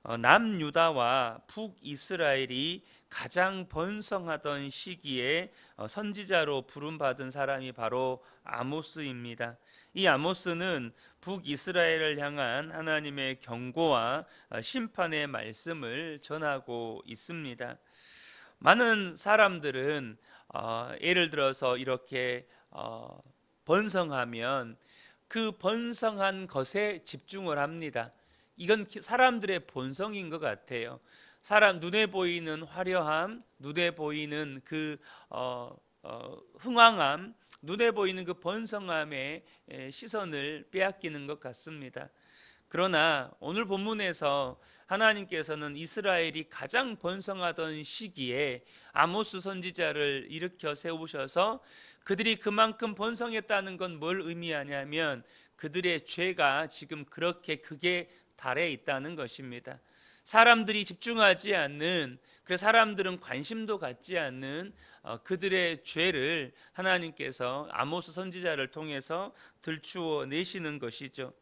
남유다와 북이스라엘이 가장 번성하던 시기에 선지자로 부름받은 사람이 바로 아모스입니다. 이 아모스는 북이스라엘을 향한 하나님의 경고와 심판의 말씀을 전하고 있습니다. 많은 사람들은 예를 들어서 이렇게 번성하면 그 번성한 것에 집중을 합니다. 이건 사람들의 본성인 것 같아요. 사람 눈에 보이는 화려함, 눈에 보이는 그 흥왕함, 눈에 보이는 그 번성함에 시선을 빼앗기는 것 같습니다. 그러나 오늘 본문에서 하나님께서는 이스라엘이 가장 번성하던 시기에 아모스 선지자를 일으켜 세우셔서 그들이 그만큼 번성했다는 건 뭘 의미하냐면 그들의 죄가 지금 그렇게 극에 달해 있다는 것입니다. 사람들이 집중하지 않는, 그래서 사람들은 관심도 갖지 않는 그들의 죄를 하나님께서 아모스 선지자를 통해서 들추어 내시는 것이죠.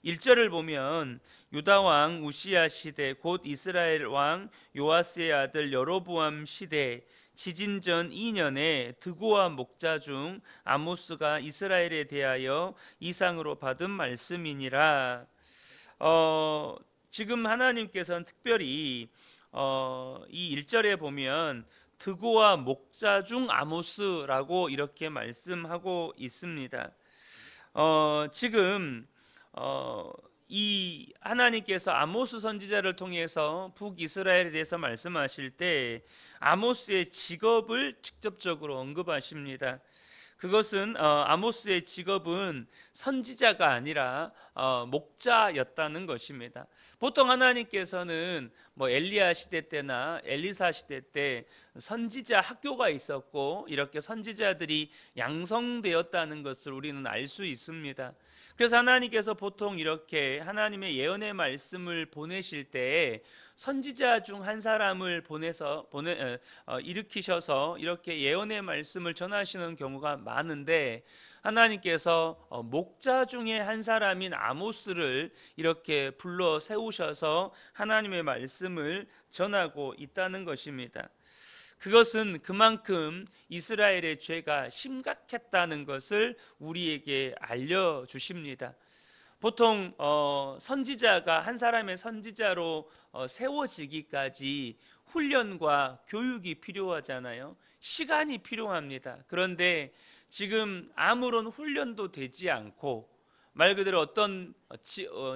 1절을 보면 유다 왕 우시야 시대 곧 이스라엘 왕 요아스의 아들 여로보암 시대 지진전 2년에 드고와 목자 중 아모스가 이스라엘에 대하여 이상으로 받은 말씀이니라. 지금 하나님께서는 특별히 이 1절에 보면 드고와 목자 중 아모스라고 이렇게 말씀하고 있습니다. 지금 이 하나님께서 아모스 선지자를 통해서 북이스라엘에 대해서 말씀하실 때 아모스의 직업을 직접적으로 언급하십니다. 그것은 아모스의 직업은 선지자가 아니라 목자였다는 것입니다. 보통 하나님께서는 뭐 엘리야 시대 때나 엘리사 시대 때 선지자 학교가 있었고 이렇게 선지자들이 양성되었다는 것을 우리는 알 수 있습니다. 그래서 하나님께서 보통 이렇게 하나님의 예언의 말씀을 보내실 때 선지자 중 한 사람을 일으키셔서 이렇게 예언의 말씀을 전하시는 경우가 많은데 하나님께서 목자 중에 한 사람인 아모스를 이렇게 불러 세우셔서 하나님의 말씀을 전하고 있다는 것입니다. 그것은 그만큼 이스라엘의 죄가 심각했다는 것을 우리에게 알려주십니다. 보통 선지자가 한 사람의 선지자로 세워지기까지 훈련과 교육이 필요하잖아요. 시간이 필요합니다. 그런데 지금 아무런 훈련도 되지 않고 말 그대로 어떤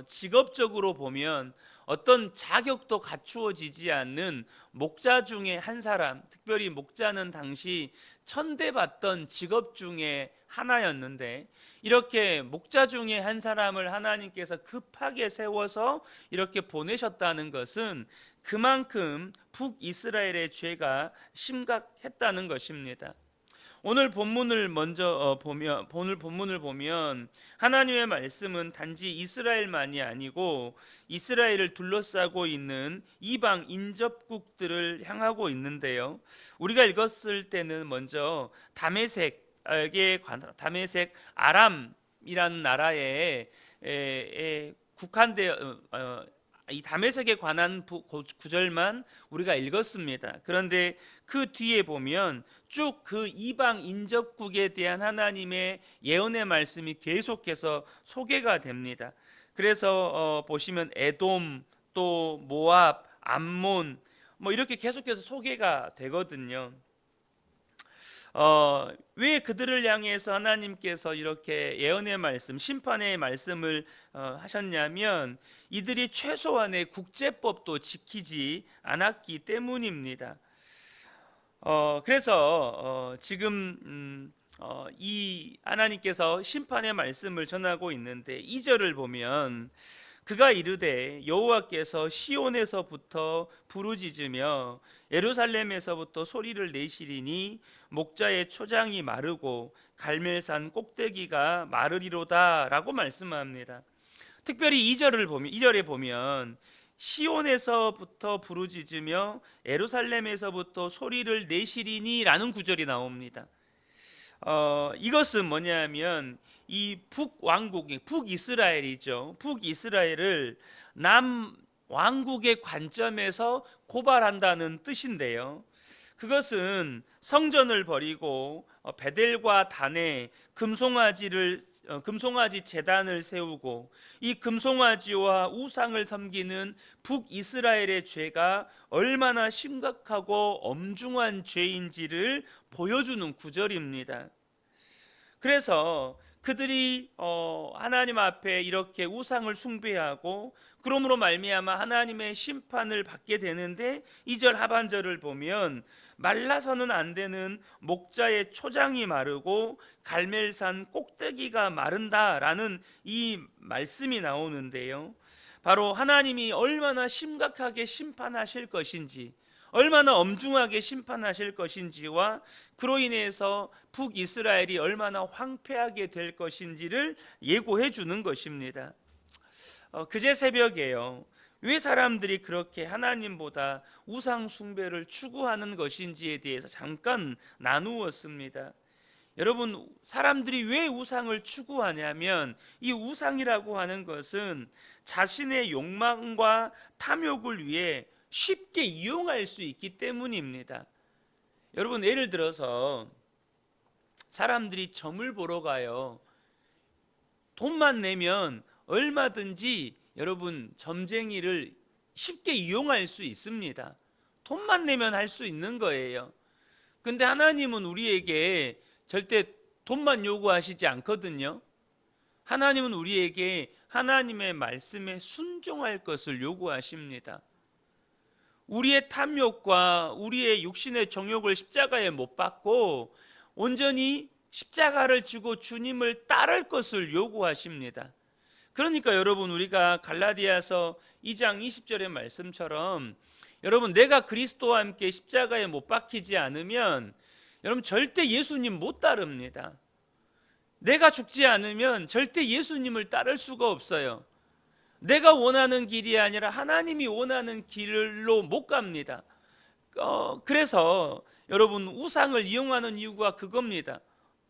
직업적으로 보면 어떤 자격도 갖추어지지 않는 목자 중에 한 사람, 특별히 목자는 당시 천대받던 직업 중에 하나였는데 이렇게 목자 중에 한 사람을 하나님께서 급하게 세워서 이렇게 보내셨다는 것은 그만큼 북이스라엘의 죄가 심각했다는 것입니다. 오늘 본문을 보면 하나님의 말씀은 단지 이스라엘만이 아니고 이스라엘을 둘러싸고 있는 이방 인접국들을 향하고 있는데요. 우리가 읽었을 때는 먼저 다메섹 아람이라는 나라에 국한되어 이 다메섹에 관한 구절만 우리가 읽었습니다. 그런데 그 뒤에 보면 쭉 그 이방 인접국에 대한 하나님의 예언의 말씀이 계속해서 소개가 됩니다. 그래서 보시면 에돔, 또 모압, 암몬 뭐 이렇게 계속해서 소개가 되거든요. 왜 그들을 향해서 하나님께서 이렇게 예언의 말씀, 심판의 말씀을 하셨냐면 이들이 최소한의 국제법도 지키지 않았기 때문입니다. 그래서 지금 이 하나님께서 심판의 말씀을 전하고 있는데 2절을 보면 그가 이르되 여호와께서 시온에서부터 부르짖으며 예루살렘에서부터 소리를 내시리니 목자의 초장이 마르고 갈멜산 꼭대기가 마르리로다 라고 말씀합니다. 특별히 2절에 보면 시온에서부터 부르짖으며 예루살렘에서부터 소리를 내시리니 라는 구절이 나옵니다. 이것은 뭐냐면 이 북왕국이 북이스라엘이죠. 북이스라엘을 왕국의 관점에서 고발한다는 뜻인데요. 그것은 성전을 버리고 베델과 단에 금송아지 제단을 세우고 이 금송아지와 우상을 섬기는 북이스라엘의 죄가 얼마나 심각하고 엄중한 죄인지를 보여주는 구절입니다. 그래서 그들이 하나님 앞에 이렇게 우상을 숭배하고 그러므로 말미암아 하나님의 심판을 받게 되는데 2절 하반절을 보면 말라서는 안 되는 목자의 초장이 마르고 갈멜산 꼭대기가 마른다라는 이 말씀이 나오는데요. 바로 하나님이 얼마나 심각하게 심판하실 것인지, 얼마나 엄중하게 심판하실 것인지와 그로 인해서 북이스라엘이 얼마나 황폐하게 될 것인지를 예고해 주는 것입니다. 그제 새벽에요, 왜 사람들이 그렇게 하나님보다 우상 숭배를 추구하는 것인지에 대해서 잠깐 나누었습니다. 여러분, 사람들이 왜 우상을 추구하냐면 이 우상이라고 하는 것은 자신의 욕망과 탐욕을 위해 쉽게 이용할 수 있기 때문입니다. 여러분, 예를 들어서 사람들이 점을 보러 가요. 돈만 내면 얼마든지 여러분 점쟁이를 쉽게 이용할 수 있습니다. 돈만 내면 할 수 있는 거예요. 근데 하나님은 우리에게 절대 돈만 요구하시지 않거든요. 하나님은 우리에게 하나님의 말씀에 순종할 것을 요구하십니다. 우리의 탐욕과 우리의 육신의 정욕을 십자가에 못 박고 온전히 십자가를 지고 주님을 따를 것을 요구하십니다. 그러니까 여러분, 우리가 갈라디아서 2장 20절의 말씀처럼 여러분, 내가 그리스도와 함께 십자가에 못 박히지 않으면 여러분 절대 예수님 못 따릅니다. 내가 죽지 않으면 절대 예수님을 따를 수가 없어요. 내가 원하는 길이 아니라 하나님이 원하는 길로 못 갑니다. 그래서 여러분, 우상을 이용하는 이유가 그겁니다.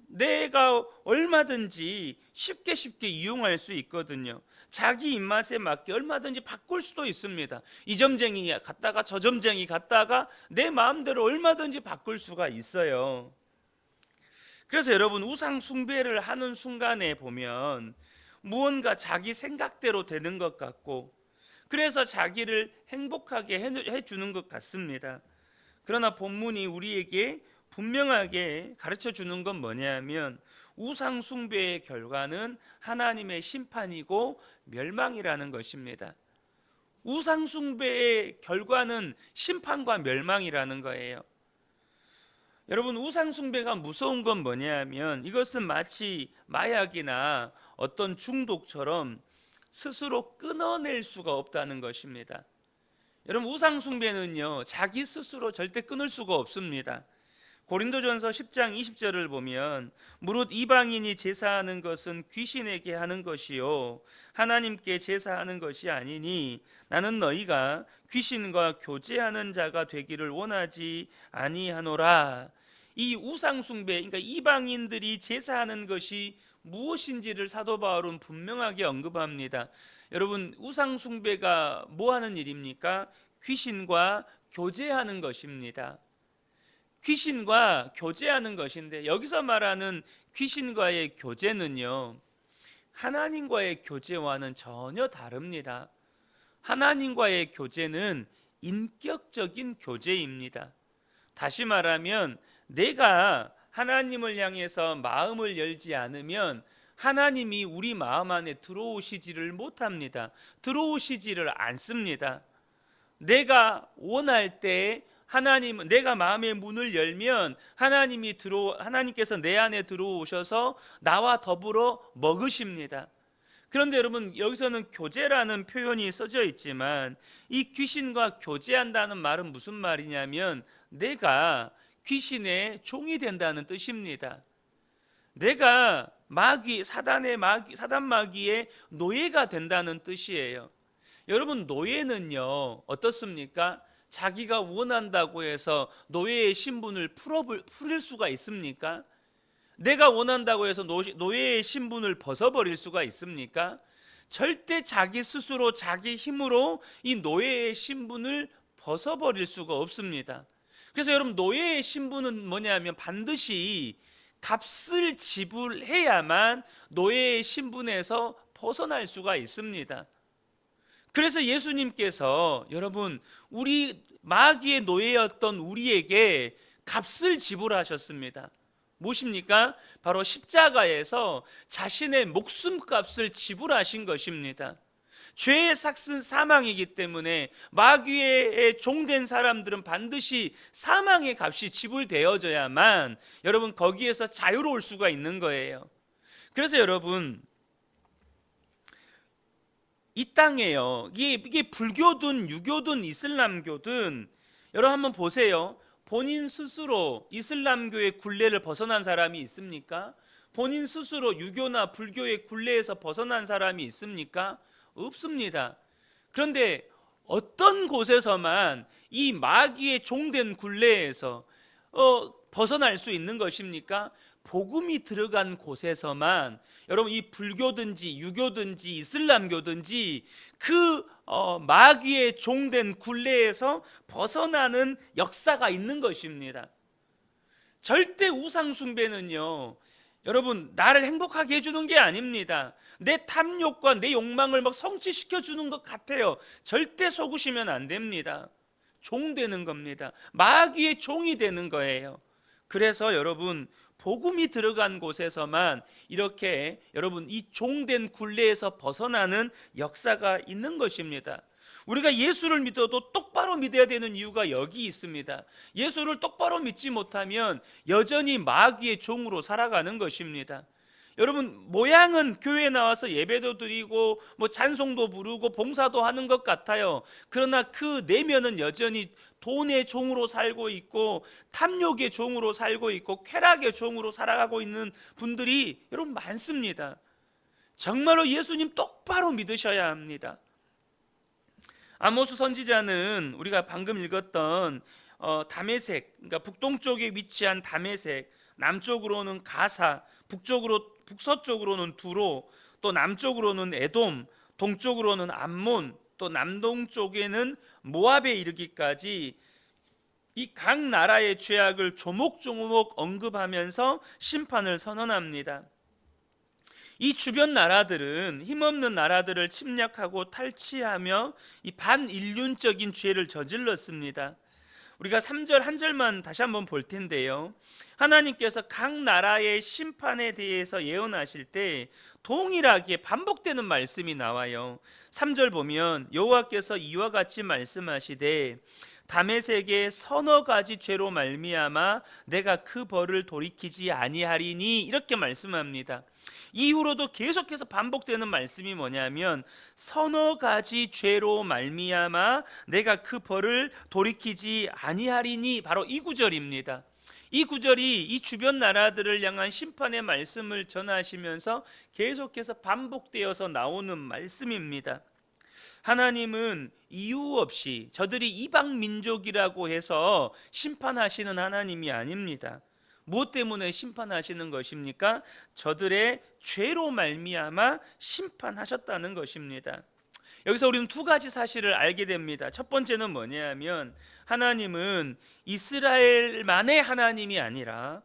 내가 얼마든지 쉽게 이용할 수 있거든요. 자기 입맛에 맞게 얼마든지 바꿀 수도 있습니다. 이 점쟁이 갔다가 저 점쟁이 갔다가 내 마음대로 얼마든지 바꿀 수가 있어요. 그래서 여러분, 우상 숭배를 하는 순간에 보면 무언가 자기 생각대로 되는 것 같고, 그래서 자기를 행복하게 해주는 것 같습니다. 그러나 본문이 우리에게 분명하게 가르쳐 주는 건 뭐냐면 우상 숭배의 결과는 하나님의 심판이고 멸망이라는 것입니다. 우상 숭배의 결과는 심판과 멸망이라는 거예요. 여러분, 우상 숭배가 무서운 건 뭐냐면 이것은 마치 마약이나 어떤 중독처럼 스스로 끊어낼 수가 없다는 것입니다. 여러분, 우상 숭배는요, 자기 스스로 절대 끊을 수가 없습니다. 고린도전서 10장 20절을 보면 무릇 이방인이 제사하는 것은 귀신에게 하는 것이요 하나님께 제사하는 것이 아니니 나는 너희가 귀신과 교제하는 자가 되기를 원하지 아니하노라. 이 우상 숭배, 그러니까 이방인들이 제사하는 것이 무엇인지를 사도 바울은 분명하게 언급합니다. 여러분, 우상 숭배가 뭐 하는 일입니까? 귀신과 교제하는 것입니다. 귀신과 교제하는 것인데, 여기서 말하는 귀신과의 교제는요, 하나님과의 교제와는 전혀 다릅니다. 하나님과의 교제는 인격적인 교제입니다. 다시 말하면 내가 하나님을 향해서 마음을 열지 않으면 하나님이 우리 마음 안에 들어오시지를 못합니다. 들어오시지를 않습니다. 내가 원할 때 하나님은, 내가 마음의 문을 열면 하나님께서 내 안에 들어오셔서 나와 더불어 먹으십니다. 그런데 여러분, 여기서는 교제라는 표현이 써져 있지만 이 귀신과 교제한다는 말은 무슨 말이냐면 내가 귀신의 종이 된다는 뜻입니다. 내가 사단 마귀의 노예가 된다는 뜻이에요. 여러분, 노예는요 어떻습니까? 자기가 원한다고 해서 노예의 신분을 풀릴 수가 있습니까? 내가 원한다고 해서 노예의 신분을 벗어버릴 수가 있습니까? 절대 자기 스스로 자기 힘으로 이 노예의 신분을 벗어버릴 수가 없습니다. 그래서 여러분, 노예의 신분은 뭐냐면 반드시 값을 지불해야만 노예의 신분에서 벗어날 수가 있습니다. 그래서 예수님께서 여러분, 우리 마귀의 노예였던 우리에게 값을 지불하셨습니다. 무엇입니까? 바로 십자가에서 자신의 목숨값을 지불하신 것입니다. 죄의 삭은 사망이기 때문에 마귀의 종된 사람들은 반드시 사망의 값이 지불되어져야만 여러분 거기에서 자유로울 수가 있는 거예요. 그래서 여러분, 이 땅에요, 이게 불교든 유교든 이슬람교든 여러분 한번 보세요. 본인 스스로 이슬람교의 굴레를 벗어난 사람이 있습니까? 본인 스스로 유교나 불교의 굴레에서 벗어난 사람이 있습니까? 없습니다. 그런데 어떤 곳에서만 이 마귀의 종된 굴레에서 벗어날 수 있는 것입니까? 복음이 들어간 곳에서만 여러분, 이 불교든지 유교든지 이슬람교든지 그 마귀의 종된 굴레에서 벗어나는 역사가 있는 것입니다. 절대 우상 숭배는요, 여러분, 나를 행복하게 해주는 게 아닙니다. 내 탐욕과 내 욕망을 막 성취시켜 주는 것 같아요. 절대 속으시면 안 됩니다. 종 되는 겁니다. 마귀의 종이 되는 거예요. 그래서 여러분, 복음이 들어간 곳에서만 이렇게 여러분 이 종된 굴레에서 벗어나는 역사가 있는 것입니다. 우리가 예수를 믿어도 똑바로 믿어야 되는 이유가 여기 있습니다. 예수를 똑바로 믿지 못하면 여전히 마귀의 종으로 살아가는 것입니다. 여러분, 모양은 교회에 나와서 예배도 드리고 뭐 찬송도 부르고 봉사도 하는 것 같아요. 그러나 그 내면은 여전히 돈의 종으로 살고 있고 탐욕의 종으로 살고 있고 쾌락의 종으로 살아가고 있는 분들이 여러분 많습니다. 정말로 예수님 똑바로 믿으셔야 합니다. 아모스 선지자는 우리가 방금 읽었던 다메섹, 그러니까 북동쪽에 위치한 다메섹, 남쪽으로는 가사, 북서쪽으로는 두로, 또 남쪽으로는 에돔, 동쪽으로는 암몬, 또 남동쪽에는 모압에 이르기까지 이 각 나라의 죄악을 조목조목 언급하면서 심판을 선언합니다. 이 주변 나라들은 힘없는 나라들을 침략하고 탈취하며 이 반인륜적인 죄를 저질렀습니다. 우리가 3절 한 절만 다시 한번 볼 텐데요. 하나님께서 각 나라의 심판에 대해서 예언하실 때 동일하게 반복되는 말씀이 나와요. 3절 보면 여호와께서 이와 같이 말씀하시되 다메섹의 서너 가지 죄로 말미암아 내가 그 벌을 돌이키지 아니하리니, 이렇게 말씀합니다. 이후로도 계속해서 반복되는 말씀이 뭐냐면 서너 가지 죄로 말미암아 내가 그 벌을 돌이키지 아니하리니, 바로 이 구절입니다. 이 구절이 이 주변 나라들을 향한 심판의 말씀을 전하시면서 계속해서 반복되어서 나오는 말씀입니다. 하나님은 이유 없이 저들이 이방 민족이라고 해서 심판하시는 하나님이 아닙니다. 무엇 때문에 심판하시는 것입니까? 저들의 죄로 말미암아 심판하셨다는 것입니다. 여기서 우리는 두 가지 사실을 알게 됩니다. 첫 번째는 뭐냐면 하나님은 이스라엘만의 하나님이 아니라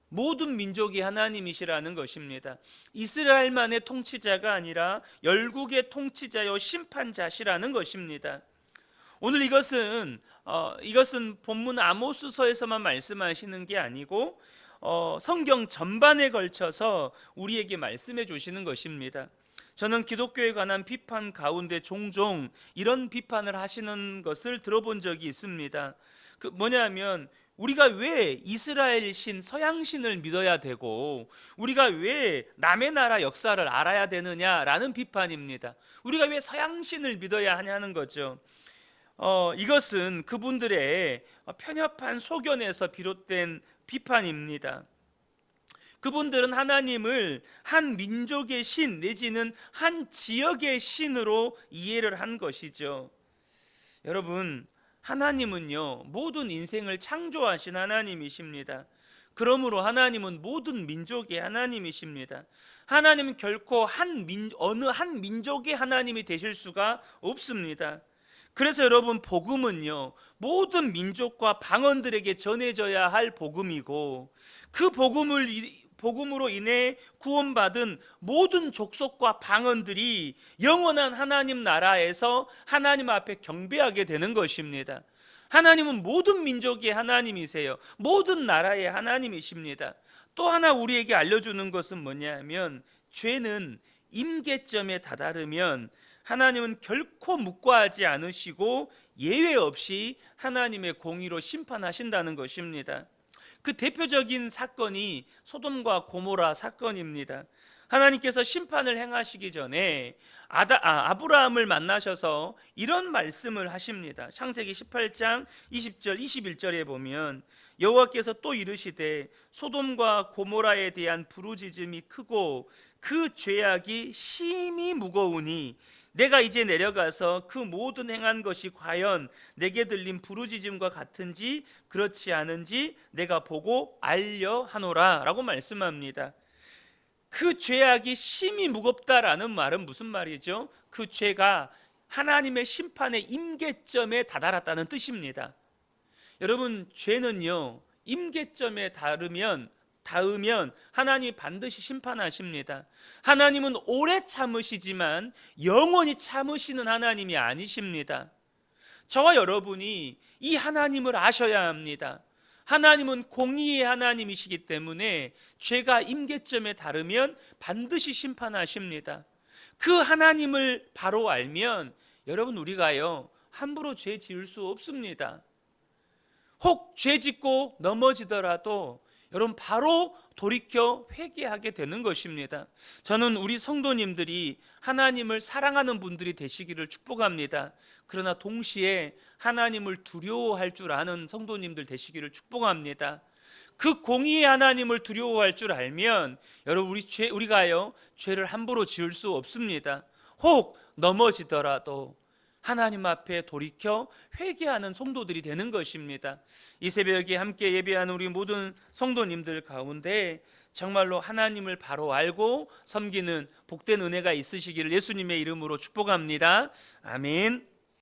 모든 민족이 하나님이시라는 것입니다. 이스라엘만의 통치자가 아니라 열국의 통치자요 심판자시라는 것입니다. 오늘 이것은 본문 아모스서에서만 말씀하시는 게 아니고 성경 전반에 걸쳐서 우리에게 말씀해 주시는 것입니다. 저는 기독교에 관한 비판 가운데 종종 이런 비판을 하시는 것을 들어본 적이 있습니다. 그 뭐냐면 우리가 왜 이스라엘 신, 서양 신을 믿어야 되고 우리가 왜 남의 나라 역사를 알아야 되느냐라는 비판입니다. 우리가 왜 서양 신을 믿어야 하냐는 거죠. 이것은 그분들의 편협한 소견에서 비롯된 비판입니다. 그분들은 하나님을 한 민족의 신 내지는 한 지역의 신으로 이해를 한 것이죠. 여러분, 하나님은요 모든 인생을 창조하신 하나님이십니다. 그러므로 하나님은 모든 민족의 하나님이십니다. 하나님은 결코 어느 한 민족의 하나님이 되실 수가 없습니다. 그래서 여러분, 복음은요, 모든 민족과 방언들에게 전해져야 할 복음이고, 그 복음으로 인해 구원받은 모든 족속과 방언들이 영원한 하나님 나라에서 하나님 앞에 경배하게 되는 것입니다. 하나님은 모든 민족의 하나님이세요. 모든 나라의 하나님이십니다. 또 하나 우리에게 알려주는 것은 뭐냐면, 죄는 임계점에 다다르면 하나님은 결코 묵과하지 않으시고 예외 없이 하나님의 공의로 심판하신다는 것입니다. 그 대표적인 사건이 소돔과 고모라 사건입니다. 하나님께서 심판을 행하시기 전에 아브라함을 만나셔서 이런 말씀을 하십니다. 창세기 18장 20절 21절에 보면 여호와께서 또 이르시되 소돔과 고모라에 대한 부르짖음이 크고 그 죄악이 심히 무거우니 내가 이제 내려가서 그 모든 행한 것이 과연 내게 들린 부르짖음과 같은지 그렇지 않은지 내가 보고 알려 하노라 라고 말씀합니다. 그 죄악이 심히 무겁다라는 말은 무슨 말이죠? 그 죄가 하나님의 심판의 임계점에 다다랐다는 뜻입니다. 여러분, 죄는요, 임계점에 닿으면 하나님이 반드시 심판하십니다. 하나님은 오래 참으시지만 영원히 참으시는 하나님이 아니십니다. 저와 여러분이 이 하나님을 아셔야 합니다. 하나님은 공의의 하나님이시기 때문에 죄가 임계점에 다르면 반드시 심판하십니다. 그 하나님을 바로 알면 여러분, 우리가요, 함부로 죄 지을 수 없습니다. 혹 죄 짓고 넘어지더라도 여러분, 바로 돌이켜 회개하게 되는 것입니다. 저는 우리 성도님들이 하나님을 사랑하는 분들이 되시기를 축복합니다. 그러나 동시에 하나님을 두려워할 줄 아는 성도님들 되시기를 축복합니다. 그 공의의 하나님을 두려워할 줄 알면 여러분, 우리가요, 죄를 함부로 지을 수 없습니다. 혹 넘어지더라도 하나님 앞에 돌이켜 회개하는 성도들이 되는 것입니다. 이 새벽에 함께 예배하는 우리 모든 성도님들 가운데 정말로 하나님을 바로 알고 섬기는 복된 은혜가 있으시기를 예수님의 이름으로 축복합니다. 아멘.